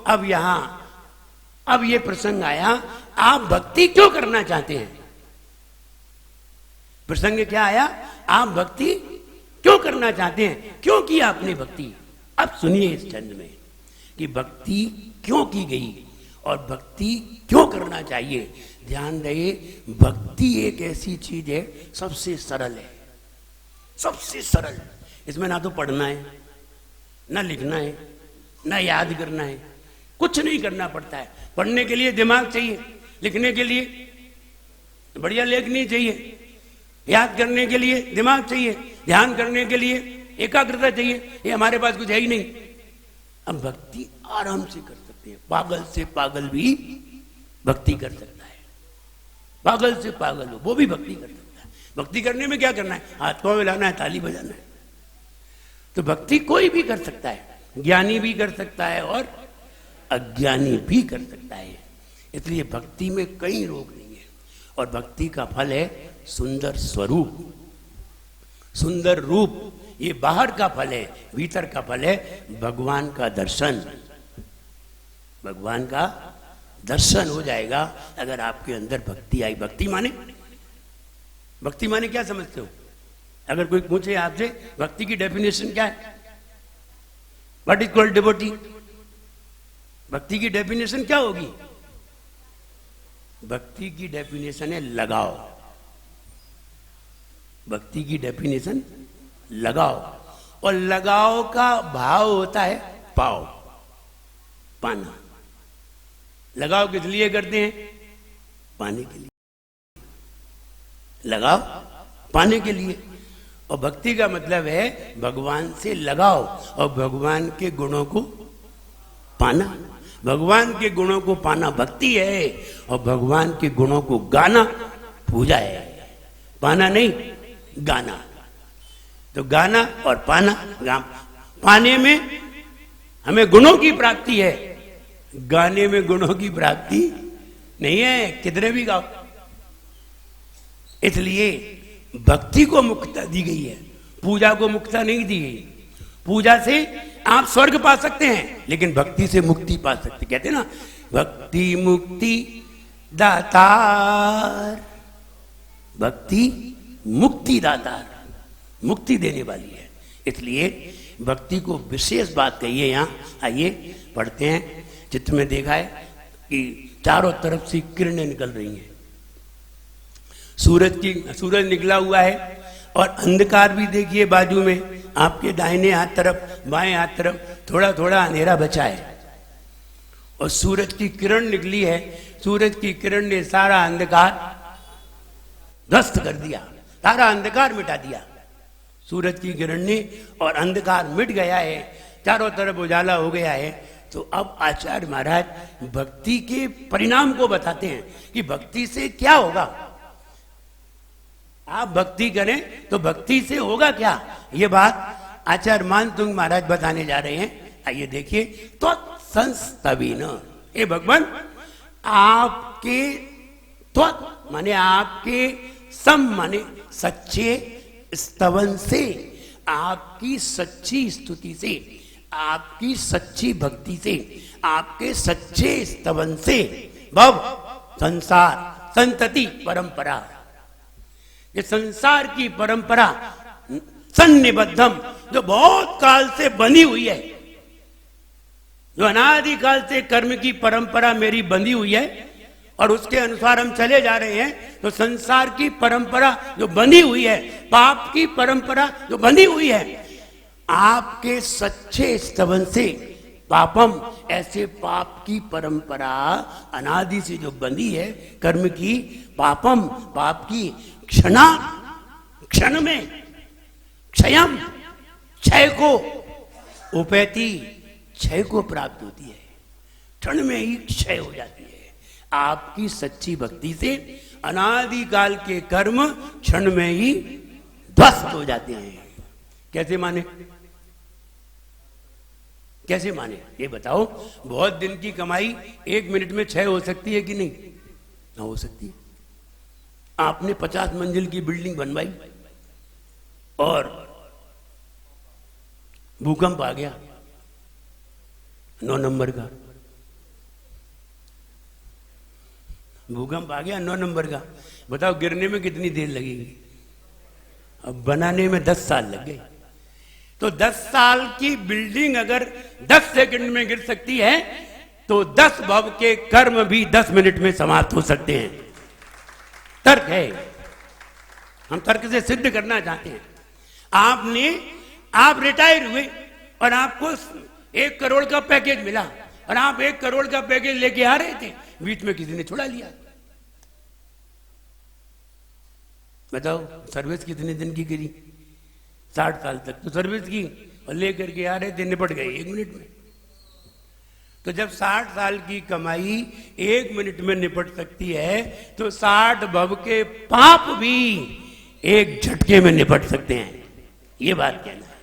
अब अब ये प्रसंग आया, आप भक्ति क्यों करना चाहते हैं? प्रसंग क्या आया? आप भक्ति क्यों करना चाहते हैं, क्यों की आपने भक्ति? अब सुनिए इस छंद में कि भक्ति क्यों की गई और भक्ति क्यों करना चाहिए। ध्यान रहे, भक्ति एक ऐसी चीज है सबसे सरल है, सबसे सरल। इसमें ना तो पढ़ना है, ना लिखना है, ना याद करना है, कुछ नहीं करना पड़ता है। पढ़ने के लिए दिमाग चाहिए, लिखने के लिए बढ़िया लेखनी चाहिए, याद करने के लिए दिमाग चाहिए, ध्यान करने के लिए एकाग्रता चाहिए। ये हमारे पास कुछ है ही नहीं। अब भक्ति आराम से कर सकते हैं, पागल से पागल भी भक्ति कर सकता है, पागल से पागल हो वो भी भक्ति कर सकता है। भक्ति करने में क्या करना है? हाथ पांव हिलाना है, ताली बजाना है। तो भक्ति कोई भी कर सकता है, ज्ञानी भी कर सकता है और अज्ञानी भी कर सकता है। इसलिए भक्ति में कई रोग नहीं है। और भक्ति का फल है सुंदर स्वरूप, सुंदर रूप। ये बाहर का फल है, भीतर का फल है भगवान का दर्शन। भगवान का दर्शन हो जाएगा अगर आपके अंदर भक्ति आई। भक्ति माने क्या समझते हो? अगर कोई पूछे आपसे भक्ति की डेफिनेशन क्या है, व्हाट इज कॉल्ड डिवोटी, भक्ति की डेफिनेशन क्या होगी? भक्ति की डेफिनेशन है लगाव। भक्ति की डेफिनेशन लगाव, और लगाव का भाव होता है पाव, पाना। लगाव किस लिए करते हैं? पाने के लिए, लगाव पाने के लिए। और भक्ति का मतलब है भगवान से लगाव और भगवान के गुणों को पाना। भगवान के गुणों को पाना भक्ति है, और भगवान के गुणों को गाना पूजा है। पाना नहीं, गाना। तो गाना और पाना, पाने में हमें गुणों की प्राप्ति है, गाने में गुणों की प्राप्ति नहीं है, कितने भी गाओ। इसलिए भक्ति को मुक्तता दी गई है, पूजा को मुक्तता नहीं दी गई। पूजा से आप स्वर्ग पा सकते हैं, लेकिन भक्ति से मुक्ति पा सकते। कहते हैं ना, भक्ति मुक्ति दातार, भक्ति मुक्ति दातार, मुक्ति देने वाली है। इसलिए भक्ति को विशेष बात कही है। यहां आइए पढ़ते हैं। चित्र में देखा है कि चारों तरफ से किरणें निकल रही हैं। सूरज निकला हुआ है, और अंधकार भी देखिए बाजू में, आपके दाहिने हाथ तरफ, बाएं हाथ तरफ थोड़ा थोड़ा अंधेरा बचा है। और सूरज की किरण निकली है, सूरज की किरण ने सारा अंधकार ध्वस्त कर दिया, सारा अंधकार मिटा दिया सूरज की किरण ने, और अंधकार मिट गया है, चारों तरफ उजाला हो गया है। तो अब आचार्य महाराज भक्ति के परिणाम को बताते हैं कि भक्ति से क्या होगा। आप भक्ति करें तो भक्ति से होगा क्या, ये बात आचार्य मानतुंग महाराज बताने जा रहे हैं। आइए देखिए। तो संस्तवीन, हे भगवान, आपके त्वत् माने आपके, सम माने सच्चे, स्तवन से, आपकी सच्ची स्तुति से, आपकी सच्ची भक्ति से, आपके सच्चे स्तवन से, भव संसार संतति परंपरा, ये संसार की परंपरा सन्निबद्धम, जो बहुत काल से बनी हुई है, जो अनादिकाल से कर्म की परंपरा मेरी बंधी हुई है और उसके अनुसार हम चले जा रहे हैं। तो संसार की परंपरा जो बंधी हुई है, पाप की परंपरा जो बंधी हुई है, आपके सच्चे स्तवन से, पापम, ऐसे पाप की परंपरा अनादि से जो बंधी है कर्म की, पापम, पाप की, क्षण में क्षयम, क्षय को, उपैती, क्षय को प्राप्त होती है, क्षण में ही क्षय हो जाती है। आपकी सच्ची भक्ति से अनादिकाल के कर्म क्षण में ही ध्वस्त हो जाते हैं। कैसे माने, कैसे माने ये बताओ। बहुत दिन की कमाई 1 मिनट में क्षय हो सकती है कि नहीं? ना हो सकती है। आपने 50 मंजिल की बिल्डिंग बनवाई और भूकंप आ गया 9 नंबर का, भूकंप आ गया 9 नंबर का, बताओ गिरने में कितनी देर लगेगी? अब बनाने में 10 साल लग गए। तो 10 साल की बिल्डिंग अगर 10 सेकंड में गिर सकती है तो 10 भव के कर्म भी 10 मिनट में समाप्त हो सकते हैं। तर्क है, हम तर्क से सिद्ध करना चाहते हैं। आप रिटायर हुए और आपको 1 करोड़ का पैकेज मिला और आप 1 करोड़ का पैकेज लेके आ रहे थे, बीच में किसी ने छुड़ा लिया। बताओ सर्विस कितने दिन की करी? 60 साल तक तो सर्विस की और लेकर के आ रहे थे, निपट गए 1 मिनट में। तो जब 60 साल की कमाई 1 मिनट में निपट सकती है तो 60 भव के पाप भी 1 झटके में निपट सकते हैं। ये बात कहना है।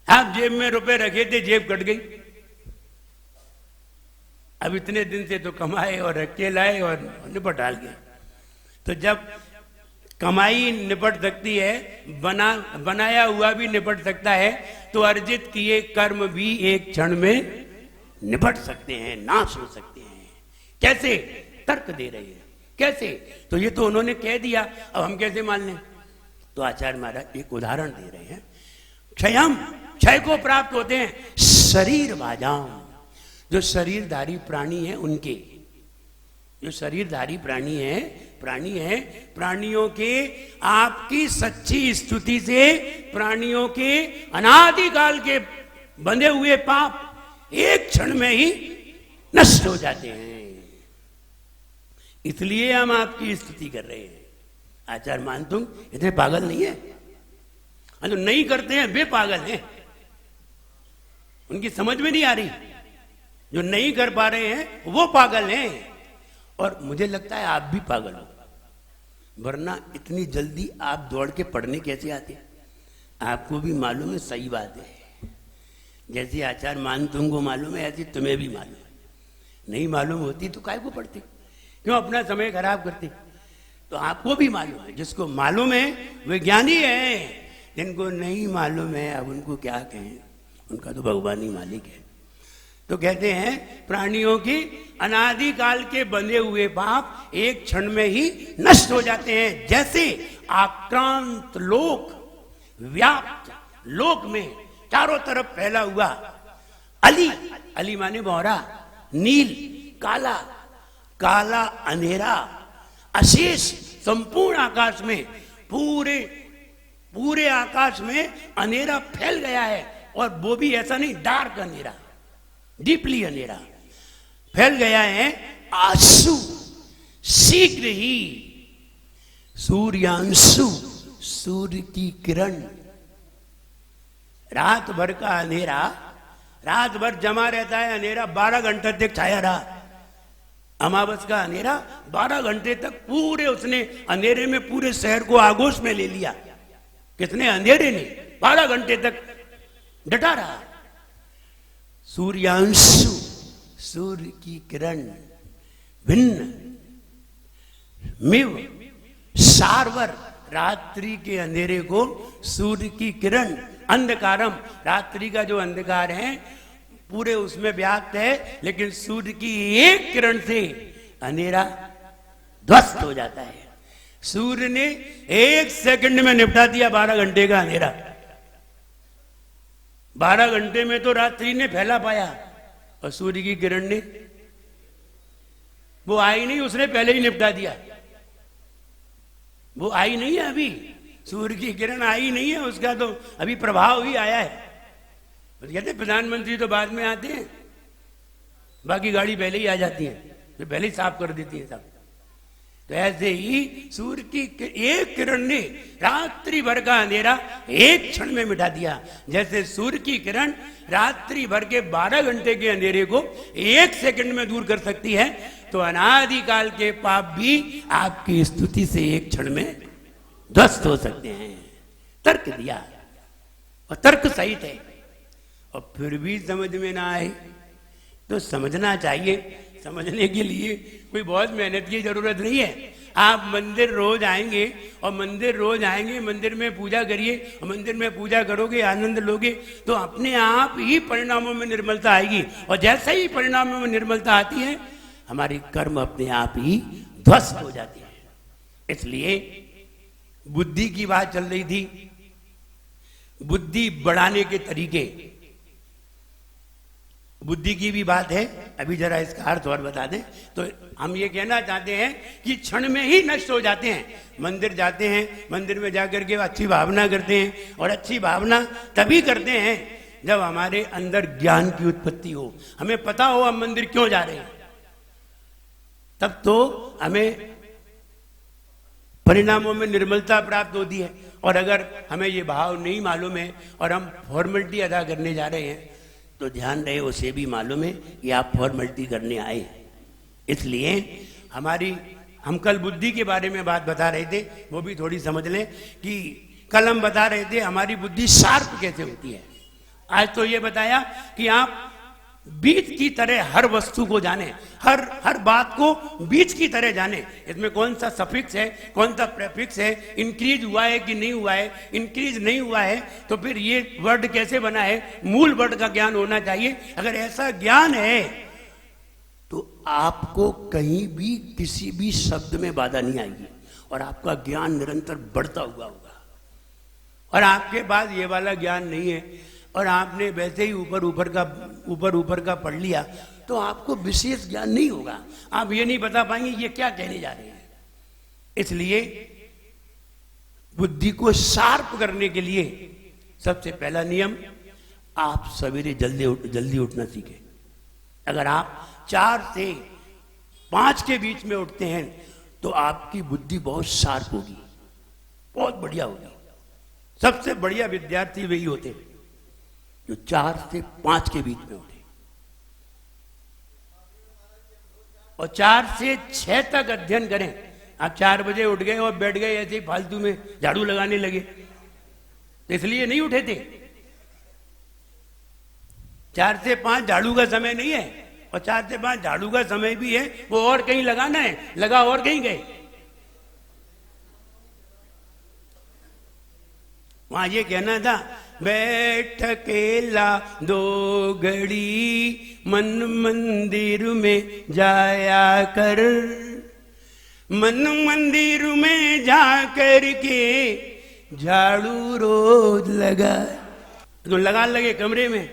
आप जेब में रुपए रखे थे, जेब कट गई। अब इतने दिन से तो कमाए और रख के लाए और निपट डाल गया। तो जब कमाई निपट सकती है, बनाया हुआ भी निपट सकता है, तो अर्जित किए कर्म भी 1 क्षण में निपट सकते हैं, नाश हो सकते हैं। कैसे? तर्क दे रहे हैं। कैसे? तो ये तो उन्होंने कह दिया, अब हम कैसे मान लें? तो आचार्य महाराज एक उदाहरण दे रहे हैं। क्षय को प्राप्त होते हैं शरीर भाजाम, जो शरीरधारी प्राणी है उनके, जो शरीरधारी प्राणी है, प्राणियों के आपकी सच्ची स्तुति से प्राणियों के अनादिकाल के बंधे हुए पाप 1 क्षण में ही नष्ट हो जाते हैं। इसलिए हम आपकी स्तुति कर रहे हैं। आचार्य मान तुम इतने पागल नहीं है, जो नहीं करते हैं वे पागल हैं, उनकी समझ में नहीं आ रही। जो नहीं कर पा रहे हैं वो पागल हैं। और मुझे लगता है आप भी पागल हो, वरना इतनी जल्दी आप दौड़ के पढ़ने कैसे आते? आपको भी मालूम है, सही बात है। जैसे आचार्य मान तुमको मालूम है, ऐसी तुम्हें भी मालूम है। नहीं मालूम होती तो काय को पढ़ते? क्यों अपना समय खराब करते? तो आपको भी मालूम है। जिसको मालूम है वे ज्ञानी है, जिनको नहीं मालूम है अब उनको क्या कहें, उनका तो भगवान ही मालिक है। तो कहते हैं प्राणियों की अनादिकाल के बंधे हुए पाप 1 क्षण में ही नष्ट हो जाते हैं। जैसे आक्रांत लोक, व्याप्त लोक में चारों तरफ फैला हुआ अली माने भौरा, नील काला, काला अंधेरा अशेष संपूर्ण आकाश में, पूरे आकाश में अंधेरा फैल गया है। और वो भी ऐसा नहीं, डार्क अंधेरा, डीपली अंधेरा फैल गया है। आंसू शीघ्र ही सूर्यांशु, सूर्य की किरण, रात भर का अंधेरा, रात भर जमा रहता है अंधेरा, 12 घंटे तक छाया रहा। अमावस का अंधेरा 12 घंटे तक पूरे उसने अंधेरे में पूरे शहर को आगोश में ले लिया। कितने अंधेरे ने 12 घंटे तक डटा रहा। सूर्यांशु, सूर्य की किरण, भिन्न मिव सारवर, रात्रि के अंधेरे को सूर्य की किरण, अंधकारम, रात्रि का जो अंधकार है पूरे उसमें व्याप्त है, लेकिन सूर्य की एक किरण से अंधेरा ध्वस्त हो जाता है। सूर्य ने 1 सेकंड में निपटा दिया 12 घंटे का अंधेरा। 12 घंटे में तो रात्रि ने फैला पाया, और सूर्य की किरण ने, वो आई नहीं, उसने पहले ही निपटा दिया। वो आई नहीं है अभी, सूर्य की किरण आई नहीं है, उसका तो अभी प्रभाव ही आया है। कहते हैं प्रधानमंत्री तो बाद में आते हैं, बाकी गाड़ी पहले ही आ जाती है, तो पहले ही साफ कर देती है सब। तो ऐसे ही सूर्य की एक किरण ने रात्रि भर का अंधेरा 1 क्षण में मिटा दिया। जैसे सूर्य की किरण रात्रि भर के 12 घंटे के अंधेरे को 1 सेकंड में दूर कर सकती है, तो अनादिकाल के पाप भी आपकी स्तुति से 1 क्षण में ध्वस्त हो सकते हैं। तर्क दिया, और तर्क सही थे, और फिर भी समझ में ना आए तो समझना चाहिए। समझने के लिए कोई बहुत मेहनत की जरूरत नहीं है। आप मंदिर रोज आएंगे, और मंदिर में पूजा करिए, और मंदिर में पूजा करोगे, आनंद लोगे, तो अपने आप ही परिणामों में निर्मलता आएगी। और जैसे ही परिणामों में निर्मलता आती है, हमारे कर्म अपने आप ही ध्वस्त हो जाते हैं। इसलिए बुद्धि की बात चल रही थी, बुद्धि बढ़ाने के तरीके, बुद्धि की भी बात है। अभी जरा इसका अर्थ और बता दें तो हम ये कहना चाहते हैं कि क्षण में ही नष्ट हो जाते हैं। मंदिर जाते हैं, मंदिर में जाकर के अच्छी भावना करते हैं, और अच्छी भावना तभी करते हैं जब हमारे अंदर ज्ञान की उत्पत्ति हो, हमें पता हो हम मंदिर क्यों जा रहे हैं, तब तो हमें परिणामों में निर्मलता प्राप्त होती है। और अगर हमें ये भाव नहीं मालूम है और हम फॉर्मेलिटी अदा करने जा रहे हैं तो ध्यान रहे उसे भी मालूम है कि आप फॉर्मेलिटी करने आए। इसलिए हम कल बुद्धि के बारे में बात बता रहे थे, वो भी थोड़ी समझ लें कि कल हम बता रहे थे हमारी बुद्धि शार्प कैसे होती है। आज तो ये बताया कि आप बीज की तरह हर वस्तु को जाने, हर बात को बीज की तरह जाने। इसमें कौन सा सफिक्स है, कौन सा प्रेफिक्स है, इंक्रीज हुआ है कि नहीं हुआ है, इंक्रीज नहीं हुआ है तो फिर ये वर्ड कैसे बना है, मूल वर्ड का ज्ञान होना चाहिए। अगर ऐसा ज्ञान है तो आपको कहीं भी किसी भी शब्द में बाधा नहीं आएगी और आपका ज्ञान निरंतर बढ़ता हुआ होगा। और आपके पास ये वाला ज्ञान नहीं है और आपने वैसे ही ऊपर ऊपर का पढ़ लिया तो आपको विशेष ज्ञान नहीं होगा, आप ये नहीं बता पाएंगे ये क्या कहने जा रहे हैं। इसलिए बुद्धि को शार्प करने के लिए सबसे पहला नियम, आप सवेरे जल्दी उठना सीखें। अगर आप 4 से 5 के बीच में उठते हैं तो आपकी बुद्धि बहुत शार्प होगी, बहुत बढ़िया होगी। सबसे बढ़िया विद्यार्थी वही होते हैं जो 4 से 5 के बीच में उठे और 4 से 6 तक अध्ययन करें। आप 4 बजे उठ गए और बैठ गए ऐसे ही फालतू में झाड़ू लगाने लगे तो इसलिए नहीं उठे थे। 4 से 5 झाड़ू का समय नहीं है, और 4 से 5 झाड़ू का समय भी है, वो और कहीं लगाना है, लगा और कहीं गए। वहां ये कहना था, बैठ अकेला 2 घड़ी मन मंदिर में जाया कर, मन मंदिर में जा कर के झाड़ू रोज लगा। तो लगे कमरे में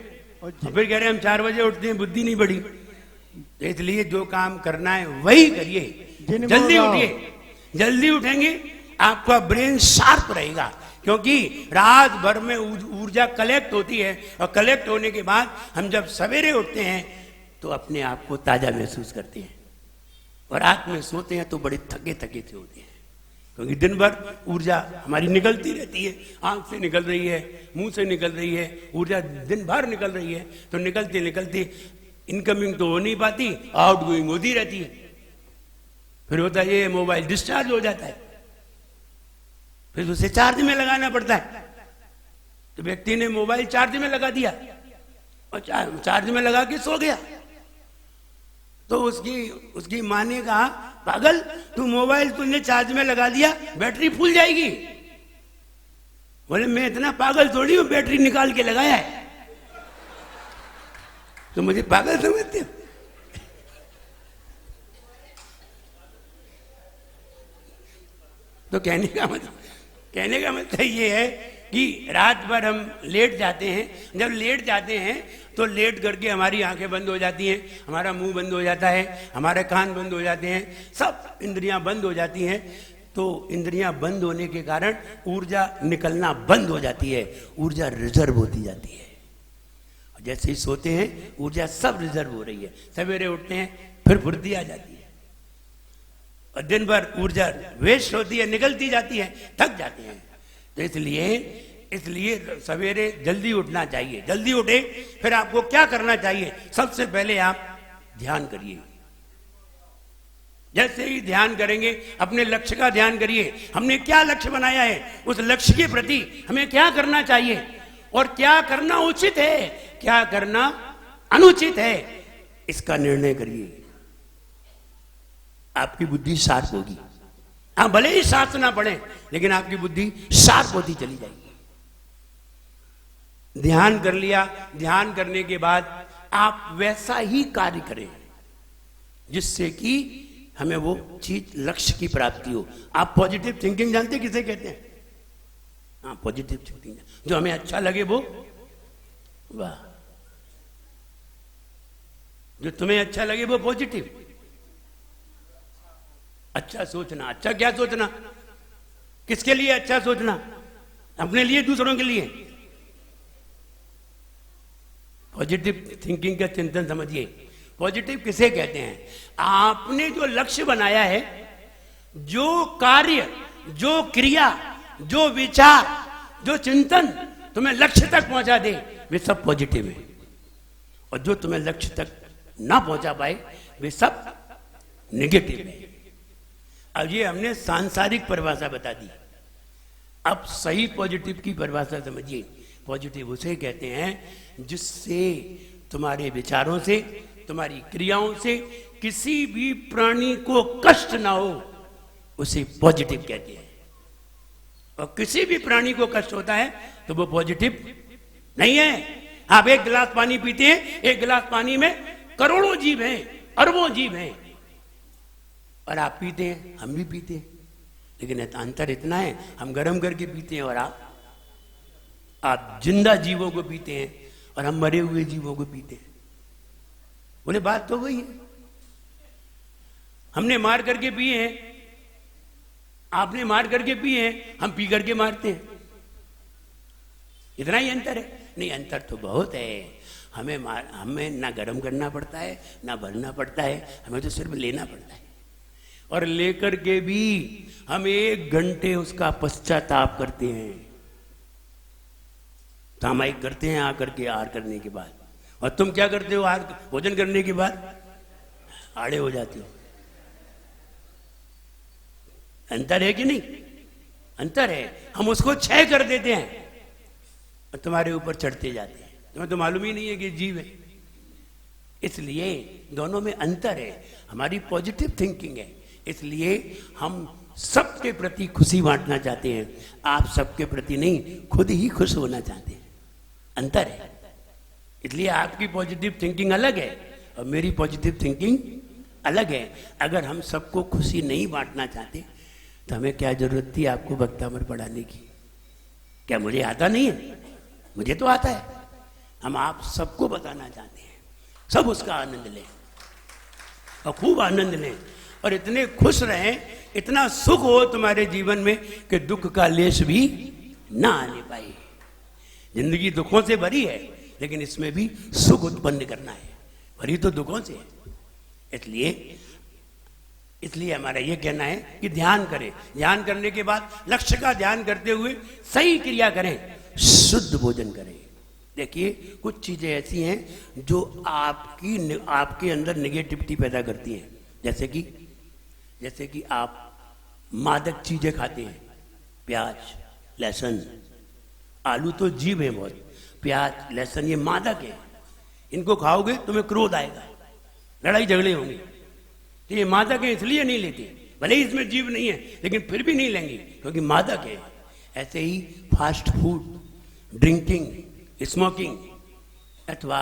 और फिर कह रहे हम 4 बजे उठते हैं, बुद्धि नहीं बढ़ी। तो इसलिए जो काम करना है वही करिए, जल्दी उठिए। जल्दी उठेंगे आपका ब्रेन शार्प रहेगा, क्योंकि रात भर में ऊर्जा कलेक्ट होती है और कलेक्ट होने के बाद हम जब सवेरे उठते हैं तो अपने आप को ताजा महसूस करते हैं। और रात में सोते हैं तो बड़े थके से होते हैं, क्योंकि दिन भर ऊर्जा हमारी निकलती रहती है, आंख से निकल रही है, मुंह से निकल रही है, ऊर्जा दिन भर निकल रही है। तो निकलती इनकमिंग तो हो नहीं पाती, आउट गोइंग होती रहती है। फिर होता है ये मोबाइल डिस्चार्ज हो जाता है, फिर उसे चार्ज में लगाना पड़ता है। तो व्यक्ति ने मोबाइल चार्ज में लगा दिया और चार्ज में लगा के सो गया। तो उसकी मां ने कहा, पागल तू मोबाइल तुमने चार्ज में लगा दिया, बैटरी फूल जाएगी। बोले मैं इतना पागल थोड़ी हूं, बैटरी निकाल के लगाया है, तो मुझे पागल समझते हो। तो कहने का मतलब ये है कि रात भर हम लेट जाते हैं। जब लेट जाते हैं तो लेट करके हमारी आंखें बंद हो जाती हैं, हमारा मुंह बंद हो जाता है, हमारे कान बंद हो जाते हैं, सब इंद्रियां बंद हो जाती हैं। तो इंद्रियां बंद होने के कारण ऊर्जा निकलना बंद हो जाती है, ऊर्जा रिजर्व होती जाती है। और जैसे ही सोते हैं ऊर्जा सब रिजर्व हो रही है, सवेरे उठते हैं फिर फुर्ती आ जाती है और दिन भर ऊर्जा वेस्ट होती है, निकलती जाती है, थक जाते हैं। तो इसलिए सवेरे जल्दी उठना चाहिए। जल्दी उठे फिर आपको क्या करना चाहिए? सबसे पहले आप ध्यान करिए। जैसे ही ध्यान करेंगे अपने लक्ष्य का ध्यान करिए, हमने क्या लक्ष्य बनाया है, उस लक्ष्य के प्रति हमें क्या करना चाहिए और क्या करना उचित है, क्या करना अनुचित है, इसका निर्णय करिए। आपकी बुद्धि शार्प होगी। हाँ, भले ही शास्त्र ना पढ़े लेकिन आपकी बुद्धि शार्प होती चली जाएगी। ध्यान कर लिया, ध्यान करने के बाद आप वैसा ही कार्य करें जिससे कि हमें वो चीज लक्ष्य की प्राप्ति हो। आप पॉजिटिव थिंकिंग जानते हैं किसे कहते हैं? हाँ, पॉजिटिव थिंकिंग, जो हमें अच्छा लगे वो, वाह, जो तुम्हें अच्छा लगे वो पॉजिटिव। अच्छा सोचना, अच्छा क्या सोचना? किसके लिए अच्छा सोचना? अपने लिए, दूसरों के लिए? पॉजिटिव थिंकिंग का चिंतन समझिए। पॉजिटिव किसे कहते हैं? आपने जो लक्ष्य बनाया है, जो कार्य, जो क्रिया, जो विचार, जो चिंतन तुम्हें लक्ष्य तक पहुंचा दे, वे सब पॉजिटिव है। और जो तुम्हें लक्ष्य तक ना पहुंचा पाए, वे सब नेगेटिव है। अब ये हमने सांसारिक परिभाषा बता दी। अब सही पॉजिटिव की परिभाषा समझिए। पॉजिटिव उसे कहते हैं जिससे तुम्हारे विचारों से, तुम्हारी क्रियाओं से किसी भी प्राणी को कष्ट ना हो, उसे पॉजिटिव कहते हैं। और किसी भी प्राणी को कष्ट होता है तो वो पॉजिटिव नहीं है। आप एक गिलास पानी पीते हैं, एक गिलास पानी में करोड़ों जीव हैं, अरबों जीव हैं, और आप पीते हैं, हम भी पीते हैं, लेकिन अंतर इतना है, हम गर्म करके पीते हैं और आप जिंदा जीवों को पीते हैं और हम मरे हुए जीवों को पीते हैं। बोले बात तो वही है। हमने मार करके पिए हैं, आपने मार करके पिए हैं, हम पी करके मारते हैं। इतना ही अंतर है? नहीं, अंतर तो बहुत है। हमें ना गर्म करना पड़ता है, ना भरना पड़ता है, हमें तो सिर्फ लेना पड़ता है। और लेकर के भी हम 1 घंटे उसका पश्चाताप करते हैं, सामायिक करते हैं आकर के आहार करने के बाद। और तुम क्या करते हो? आहार भोजन करने के बाद आड़े हो जाते हो। अंतर है कि नहीं? अंतर है। हम उसको क्षय कर देते हैं और तुम्हारे ऊपर चढ़ते जाते हैं। तुम्हें तो मालूम ही नहीं है कि जीव है। इसलिए दोनों में अंतर है। हमारी पॉजिटिव थिंकिंग है, इसलिए हम सबके प्रति खुशी बांटना चाहते हैं। आप सबके प्रति नहीं, खुद ही खुश होना चाहते हैं। अंतर है। इसलिए आपकी पॉजिटिव थिंकिंग अलग है और मेरी पॉजिटिव थिंकिंग अलग है। अगर हम सबको खुशी नहीं बांटना चाहते तो हमें क्या जरूरत थी आपको भक्तामृत पढ़ाने की? क्या मुझे आता नहीं है? मुझे तो आता है। हम आप सबको बताना चाहते हैं, सब उसका आनंद लें और खूब आनंद लें और इतने खुश रहें, इतना सुख हो तुम्हारे जीवन में कि दुख का लेश भी ना आने पाए। जिंदगी दुखों से भरी है, लेकिन इसमें भी सुख उत्पन्न करना है। भरी तो दुखों से है। इसलिए हमारा यह कहना है कि ध्यान करें। ध्यान करने के बाद लक्ष्य का ध्यान करते हुए सही क्रिया करें, शुद्ध भोजन करें। देखिए, कुछ चीजें ऐसी हैं जो आपके अंदर नेगेटिविटी पैदा करती हैं। जैसे कि आप मादक चीजें खाते हैं, प्याज, लहसुन, आलू तो जीव है बहुत, प्याज, लहसुन ये मादक है। इनको खाओगे तुम्हें क्रोध आएगा, लड़ाई झगड़े होंगे। तो ये मादक है, इसलिए नहीं लेते। भले ही इसमें जीव नहीं है, लेकिन फिर भी नहीं लेंगे क्योंकि मादक है। ऐसे ही फास्ट फूड, ड्रिंकिंग, स्मोकिंग अथवा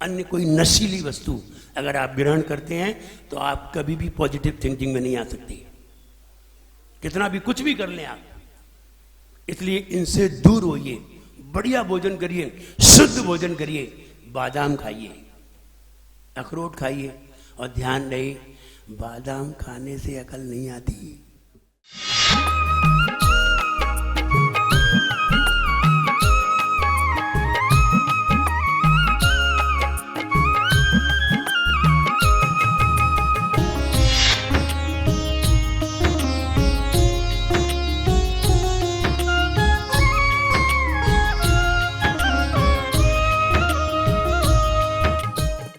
अन्य कोई नशीली वस्तु अगर आप ग्रहण करते हैं तो आप कभी भी पॉजिटिव थिंकिंग में नहीं आ सकते, कितना भी कुछ भी कर लें आप। इसलिए इनसे दूर होइए, बढ़िया भोजन करिए, शुद्ध भोजन करिए। बादाम खाइए, अखरोट खाइए और ध्यान रहे, बादाम खाने से अकल नहीं आती।